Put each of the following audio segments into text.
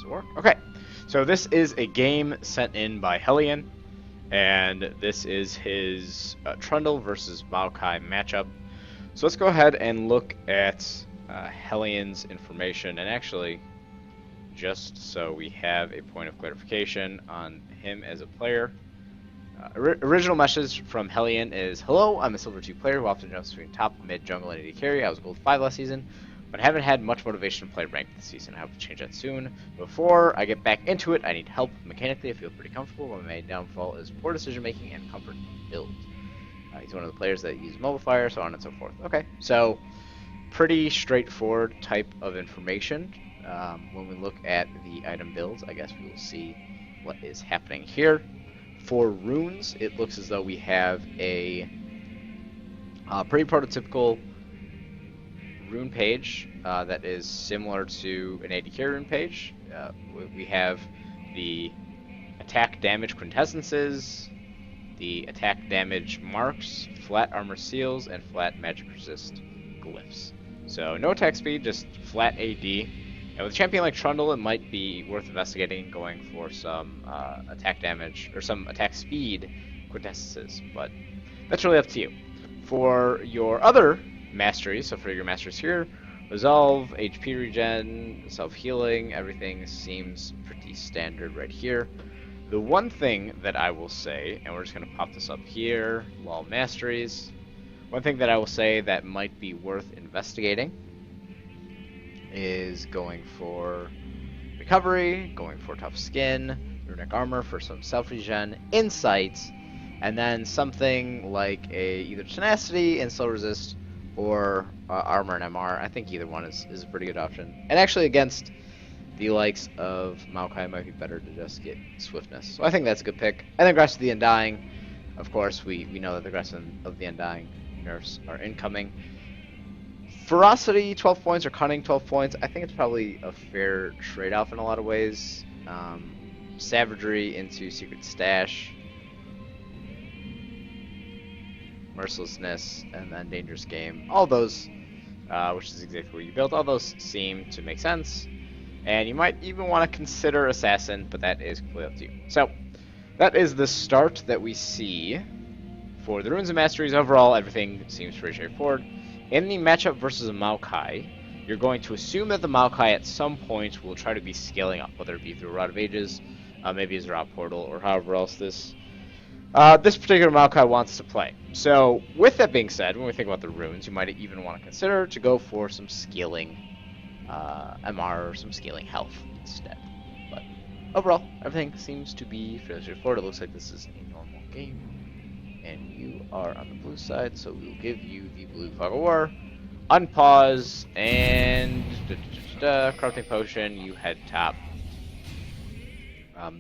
work. Okay, so this is a game sent in by Hellion, and this is his Trundle versus Maokai matchup. So let's go ahead and look at Hellion's information, and actually, just so we have a point of clarification on him as a player. Original message from Hellion is, "Hello, I'm a Silver 2 player who often jumps between top, mid, jungle, and AD carry. I was Gold 5 last season, but I haven't had much motivation to play ranked this season. I hope to change that soon. Before I get back into it, I need help. Mechanically, I feel pretty comfortable. My main downfall is poor decision making and comfort in build." He's one of the players that use mobile fire, so on and so forth. Okay, so pretty straightforward type of information. When we look at the item builds, I guess we will see what is happening here. For runes, it looks as though we have a pretty prototypical rune page that is similar to an AD carry rune page. We have the attack damage quintessences, the attack damage marks, flat armor seals, and flat magic resist glyphs. So no attack speed, just flat AD. And with a champion like Trundle, it might be worth investigating going for some attack damage or some attack speed quintessences, but that's really up to you. For your other masteries, so for your masteries here, Resolve, HP regen, self-healing, everything seems pretty standard right here. The one thing that I will say, and we're just going to pop this up here, Wall Masteries, one thing that I will say that might be worth investigating is going for recovery, going for tough skin, runic armor for some self-regen, insights, and then something like either tenacity and slow resist or armor and MR. I think either one is a pretty good option. And actually against the likes of Maokai, it might be better to just get swiftness. So I think that's a good pick. And then Grasp of the Undying. Of course, we know that the Grasp of the Undying nerfs are incoming. Ferocity, 12 points, or Cunning, 12 points. I think it's probably a fair trade-off in a lot of ways. Savagery into Secret Stash. Mercilessness, and then Dangerous Game. All those, which is exactly what you built, all those seem to make sense. And you might even want to consider Assassin, but that is completely up to you. So, that is the start that we see for the Runes and Masteries. Overall, everything seems pretty straightforward. In the matchup versus a Maokai, you're going to assume that the Maokai at some point will try to be scaling up, whether it be through Rod of Ages, maybe as a Rot Portal, or however else this particular Maokai wants to play. So, with that being said, when we think about the runes, you might even want to consider to go for some scaling MR or some scaling health instead. But overall, everything seems to be fairly straightforward. It looks like this is a normal game. And you are on the blue side, so we'll give you the blue Fog of War. Unpause, and Corrupting Potion, you head top.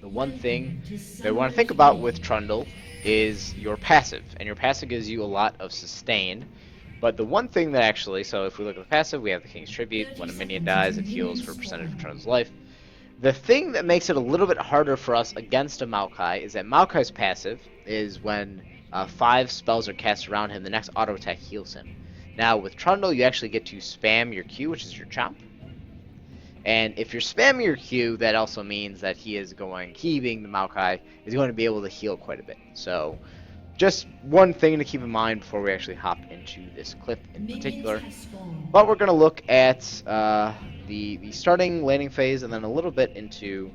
The one thing that we want to think about with Trundle is your passive, and your passive gives you a lot of sustain. But the one thing that actually, so if we look at the passive, we have the King's Tribute. When a minion dies, it heals for a percentage of Trundle's life. The thing that makes it a little bit harder for us against a Maokai is that Maokai's passive is when 5 spells are cast around him, the next auto attack heals him. Now with Trundle, you actually get to spam your Q, which is your Chomp. And if you're spamming your Q, that also means that he being the Maokai, is going to be able to heal quite a bit. So, just one thing to keep in mind before we actually hop into this clip in particular. But we're going to look at the starting landing phase and then a little bit into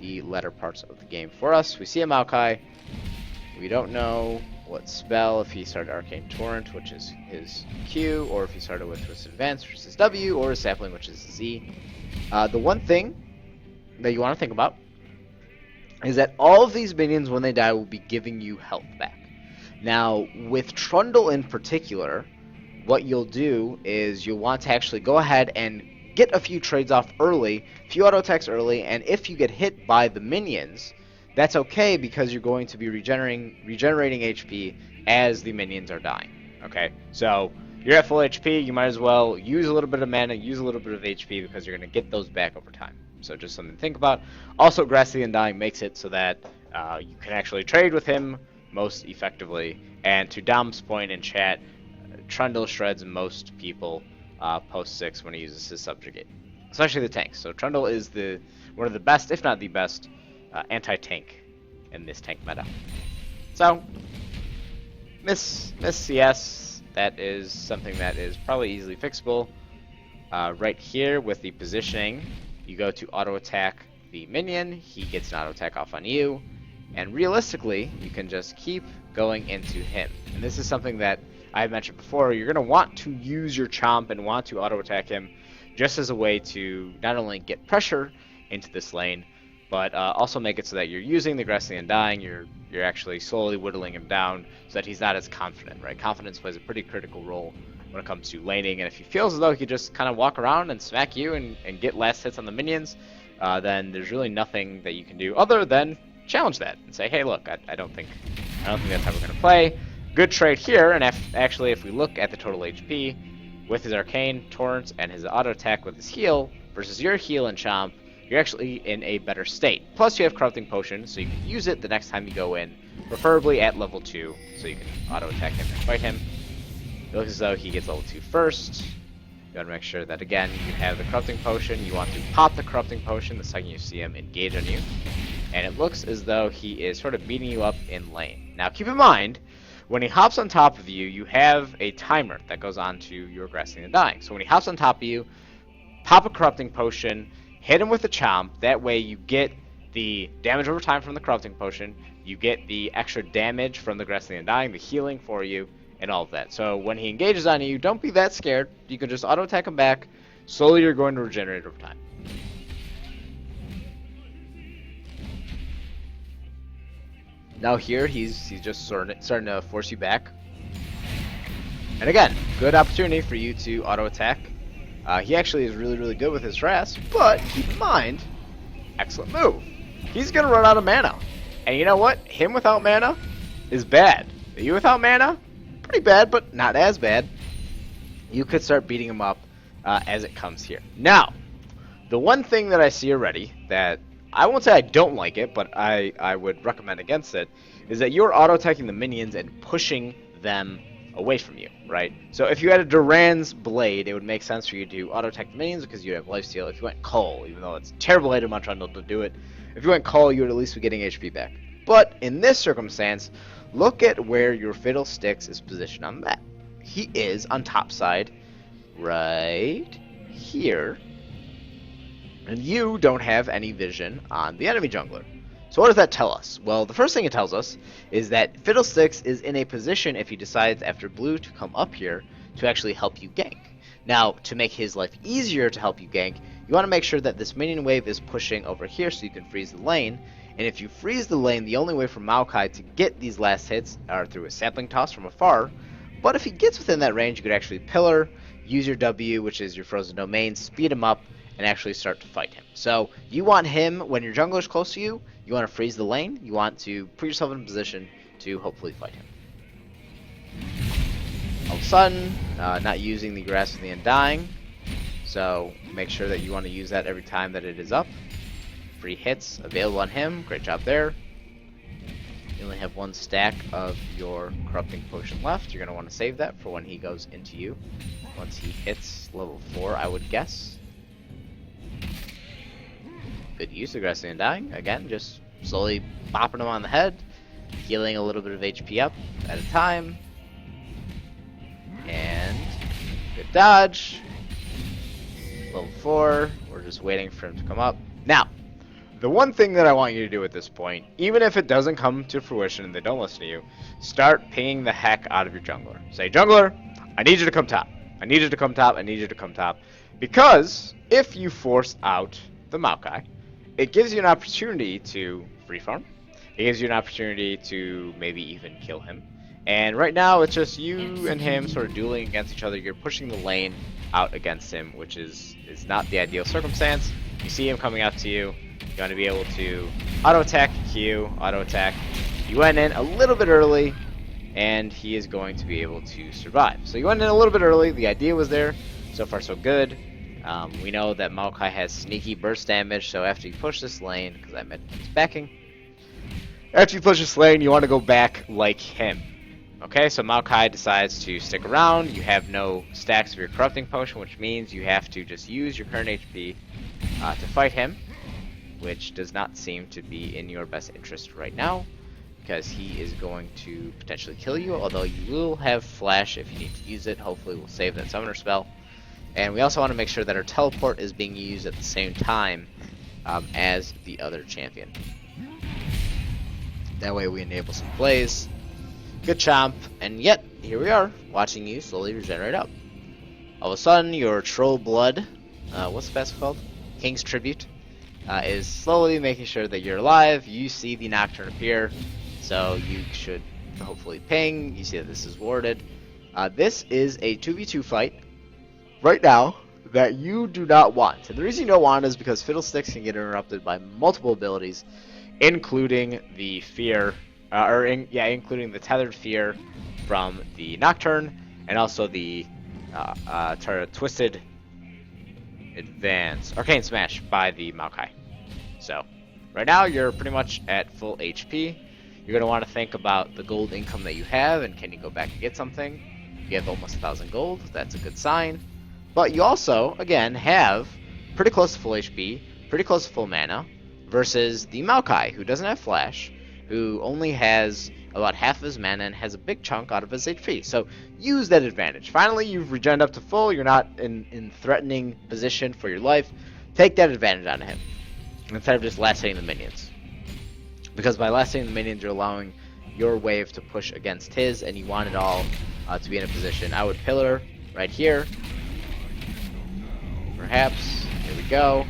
the latter parts of the game. For us, we see a Maokai. We don't know what spell, if he started Arcane Torrent, which is his Q, or if he started with Twisted Advance, which is his W, or his Sapling, which is his Z. The one thing that you want to think about is that all of these minions, when they die, will be giving you health back. Now, with Trundle in particular, what you'll do is you'll want to actually go ahead and get a few trades off early, a few auto attacks early, and if you get hit by the minions, that's okay because you're going to be regenerating HP as the minions are dying. Okay, so you're at full HP, you might as well use a little bit of mana, use a little bit of HP because you're going to get those back over time. So just something to think about. Also, Grasp of the Undying makes it so that you can actually trade with him most effectively. And to Dom's point in chat, Trundle shreds most people post 6 when he uses his Subjugate. especially the tanks. So Trundle is one of the best, if not the best, anti-tank in this tank meta. So, miss CS, that is something that is probably easily fixable. Right here with the positioning, you go to auto attack the minion, he gets an auto attack off on you, and realistically, you can just keep going into him. And this is something that I mentioned before, you're going to want to use your chomp and want to auto attack him just as a way to not only get pressure into this lane, but also make it so that you're using the aggressing and dying, you're actually slowly whittling him down so that he's not as confident, right? Confidence plays a pretty critical role when it comes to laning, and if he feels as though he could just kind of walk around and smack you and get last hits on the minions, then there's really nothing that you can do other than challenge that and say, hey, look, I don't think that's how we're going to play. Good trade here, and actually if we look at the total HP, with his Arcane, Torrent, and his auto attack with his heal versus your heal and Chomp, you're actually in a better state. Plus you have Corrupting Potion, so you can use it the next time you go in, preferably at level 2, so you can auto attack him and fight him. It looks as though he gets level 2 first. You want to make sure that, again, you have the Corrupting Potion. You want to pop the Corrupting Potion the second you see him engage on you. And it looks as though he is sort of beating you up in lane. Now keep in mind, when he hops on top of you, you have a timer that goes on to your aggressing and dying. So when he hops on top of you, pop a Corrupting Potion, hit him with a Chomp. That way you get the damage over time from the Corrupting Potion, you get the extra damage from the aggressing and dying, the healing for you, and all of that. So when he engages on you, don't be that scared. You can just auto attack him back. Slowly you're going to regenerate over time. Now here, he's just starting to force you back. And again, good opportunity for you to auto-attack. He actually is really, really good with his Harass, but keep in mind, excellent move. He's going to run out of mana. And you know what? Him without mana is bad. You without mana, pretty bad, but not as bad. You could start beating him up as it comes here. Now, the one thing that I see already that I won't say I don't like it, but I would recommend against it, is that you're auto-attacking the minions and pushing them away from you, right? So if you had a Duran's Blade, it would make sense for you to auto-attack the minions because you have lifesteal. If you went Cole, even though it's a terrible item on Trundle to do it, if you went Cole, you would at least be getting HP back. But in this circumstance, look at where your Fiddlesticks is positioned on the map. He is on top side, right here. And you don't have any vision on the enemy jungler. So what does that tell us? Well, the first thing it tells us is that Fiddlesticks is in a position, if he decides after blue to come up here, to actually help you gank. Now, to make his life easier to help you gank, you want to make sure that this minion wave is pushing over here so you can freeze the lane. And if you freeze the lane, the only way for Maokai to get these last hits are through a sapling toss from afar. But if he gets within that range, you could actually pillar, use your W, which is your frozen domain, speed him up, and actually start to fight him. So you want him, when your jungler is close to you, you want to freeze the lane, you want to put yourself in a position to hopefully fight him. All of a sudden, not using the grass and the undying, so make sure that you want to use that every time that it is up. Free hits available on him, great job there. You only have one stack of your Corrupting Potion left. You're going to want to save that for when he goes into you. Once he hits level 4, I would guess. Good use of aggressing and dying. Again, just slowly bopping him on the head, healing a little bit of HP up at a time. And good dodge. Level 4. We're just waiting for him to come up. Now, the one thing that I want you to do at this point, even if it doesn't come to fruition and they don't listen to you, start pinging the heck out of your jungler. Say, jungler, I need you to come top. I need you to come top. I need you to come top. Because if you force out the Maokai, it gives you an opportunity to free farm. It gives you an opportunity to maybe even kill him. And right now, it's just you and him sort of dueling against each other. You're pushing the lane out against him, which is not the ideal circumstance. You see him coming up to you. You want to be able to auto-attack Q, auto-attack. You went in a little bit early, and he is going to be able to survive. So you went in a little bit early. The idea was there. So far, so good. We know that Maokai has sneaky burst damage, so after you push this lane, because I meant his backing, after you push this lane, you want to go back like him. Okay, so Maokai decides to stick around. You have no stacks of your corrupting potion, which means you have to just use your current HP to fight him, which does not seem to be in your best interest right now, because he is going to potentially kill you, although you will have flash if you need to use it. Hopefully we'll save that summoner spell. And we also want to make sure that our teleport is being used at the same time as the other champion. That way we enable some plays. Good chomp, and yet, here we are, watching you slowly regenerate up. All of a sudden, your troll blood, what's the best called? King's Tribute, is slowly making sure that you're alive. You see the Nocturne appear, so you should hopefully ping. You see that this is warded. This is a 2v2 fight right now that you do not want. And the reason you don't want it is because Fiddlesticks can get interrupted by multiple abilities, including the fear, including the tethered fear from the Nocturne, and also the twisted advance, arcane smash by the Maokai. So, right now you're pretty much at full HP. You're gonna want to think about the gold income that you have, and can you go back and get something? You have almost 1,000 gold. That's a good sign. But you also, again, have pretty close to full HP, pretty close to full mana, versus the Maokai, who doesn't have flash, who only has about half of his mana and has a big chunk out of his HP. So use that advantage. Finally, you've regened up to full. You're not in threatening position for your life. Take that advantage out of him instead of just last hitting the minions. Because by last hitting the minions, you're allowing your wave to push against his, and you want it all to be in a position. I would pillar right here. Perhaps. Here we go.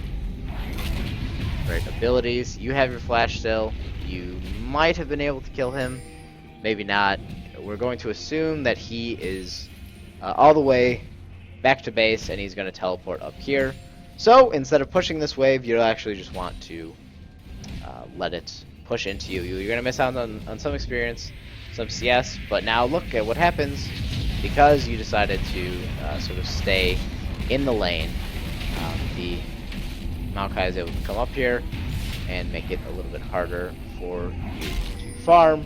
Great abilities. You have your flash still. You might have been able to kill him. Maybe not. We're going to assume that he is all the way back to base, and he's going to teleport up here. So instead of pushing this wave, you'll actually just want to let it push into you. You're going to miss out on some experience, some CS, but now look at what happens because you decided to sort of stay in the lane. The Maokai is able to come up here and make it a little bit harder for you to farm,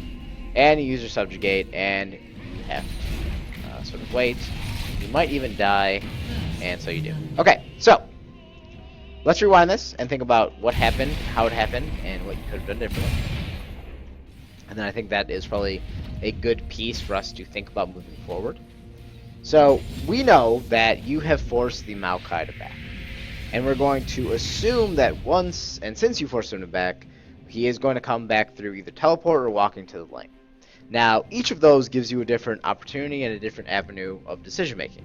and you use your subjugate, and you have to sort of wait. You might even die, and so you do. Okay, so let's rewind this and think about what happened, how it happened, and what you could have done differently. And then I think that is probably a good piece for us to think about moving forward. So we know that you have forced the Maokai to back. And we're going to assume that once, and since you forced him to back, he is going to come back through either teleport or walking to the lane. Now, each of those gives you a different opportunity and a different avenue of decision making.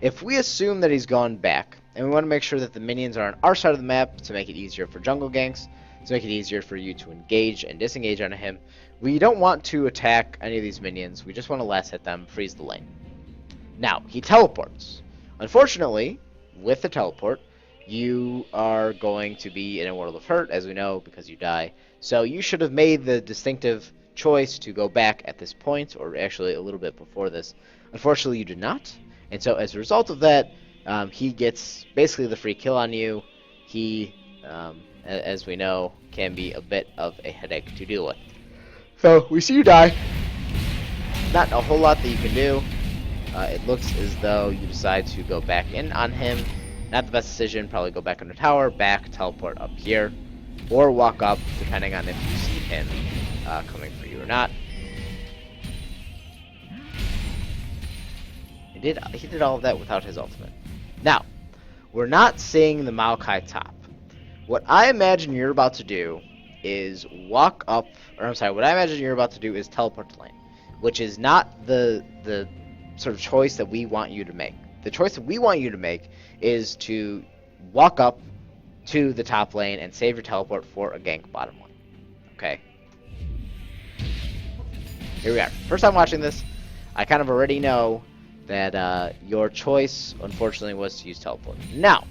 If we assume that he's gone back, and we want to make sure that the minions are on our side of the map to make it easier for jungle ganks, to make it easier for you to engage and disengage on him, we don't want to attack any of these minions. We just want to last hit them, freeze the lane. Now, he teleports. Unfortunately, with the teleport, you are going to be in a world of hurt, as we know, because you die. So you should have made the distinctive choice to go back at this point, or actually a little bit before this. Unfortunately, you did not. And so as a result of that, he gets basically the free kill on you. He, as we know, can be a bit of a headache to deal with. So we see you die. Not a whole lot that you can do. It looks as though you decide to go back in on him. Not the best decision. Probably go back under tower, back, teleport up here, or walk up, depending on if you see him coming for you or not. He did all of that without his ultimate. Now, we're not seeing the Maokai top. What I imagine you're about to do is walk up, or I'm sorry, what I imagine you're about to do is teleport to lane, which is not the sort of choice that we want you to make. The choice that we want you to make is to walk up to the top lane and save your teleport for a gank bottom lane. Okay? Here we are. First time watching this, I kind of already know that your choice, unfortunately, was to use teleport. Now,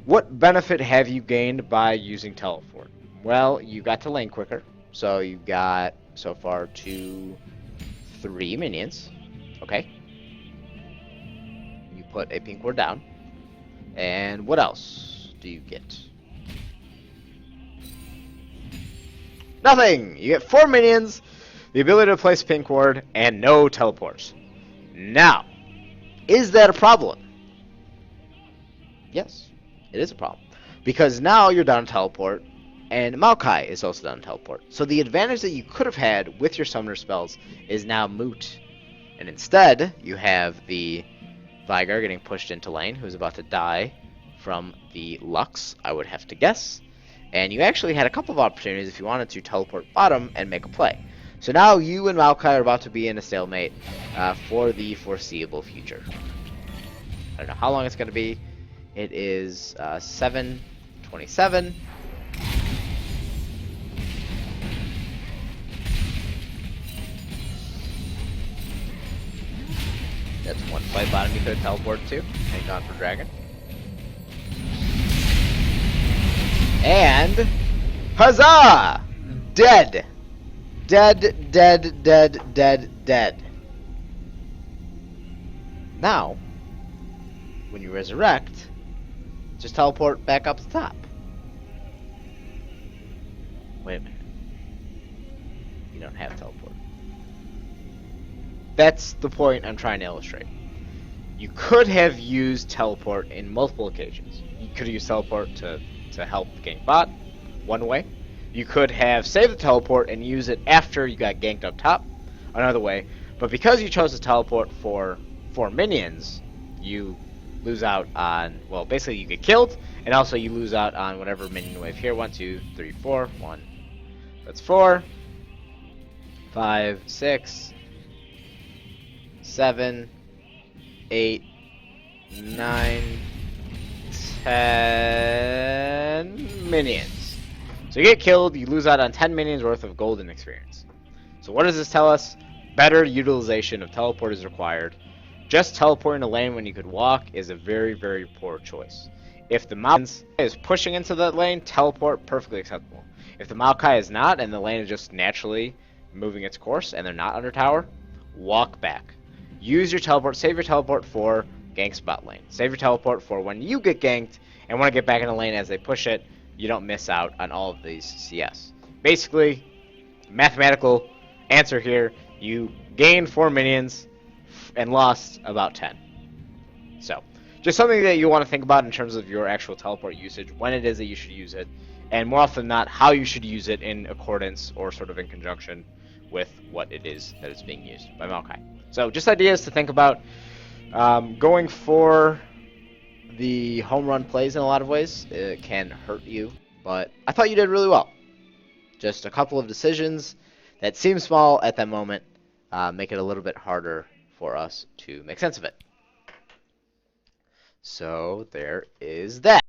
what benefit have you gained by using teleport? Well, you got to lane quicker. So you got, so far, 2, 3 minions. Okay? You put a pink ward down. And what else do you get? Nothing! You get 4 minions, the ability to place pink ward, and no teleports. Now, is that a problem? Yes, it is a problem. Because now you're down to teleport, and Maokai is also down to teleport. So the advantage that you could have had with your summoner spells is now moot. And instead, you have the Vigar getting pushed into lane, who's about to die from the Lux, I would have to guess. And you actually had a couple of opportunities if you wanted to teleport bottom and make a play. So now you and Maokai are about to be in a stalemate for the foreseeable future. I don't know how long it's going to be. It is 7:27. That's one fight bottom you could have teleported to and gone for dragon. And huzzah! Dead. Dead, dead, dead, dead, dead. Now, when you resurrect, just teleport back up to the top. Wait a minute. You don't have teleport. That's the point I'm trying to illustrate. You could have used teleport in multiple occasions. You could have used teleport to help gank bot, one way. You could have saved the teleport and use it after you got ganked up top, another way. But because you chose to teleport for 4 minions, you lose out on, well, basically you get killed, and also you lose out on whatever minion wave here. 1, 2, 3, 4. 1. That's 4. 5, 6, 7, 8, 9, 10 minions. So you get killed, you lose out on 10 minions worth of golden experience. So what does this tell us? Better utilization of teleport is required. Just teleporting a lane when you could walk is a very, very poor choice. If the Maokai is pushing into that lane, teleport, perfectly acceptable. If the Maokai is not, and the lane is just naturally moving its course, and they're not under tower, walk back. Use your teleport, save your teleport for gank spot lane. Save your teleport for when you get ganked, and want to get back in the lane as they push it, you don't miss out on all of these CS. Basically, mathematical answer here, you gained 4 minions and lost about 10. So, just something that you want to think about in terms of your actual teleport usage, when it is that you should use it, and more often than not, how you should use it in accordance or sort of in conjunction with what it is that is being used by Maokai. So, just ideas to think about. Going for the home run plays in a lot of ways, it can hurt you, but I thought you did really well. Just a couple of decisions that seem small at that moment make it a little bit harder for us to make sense of it. So there is that.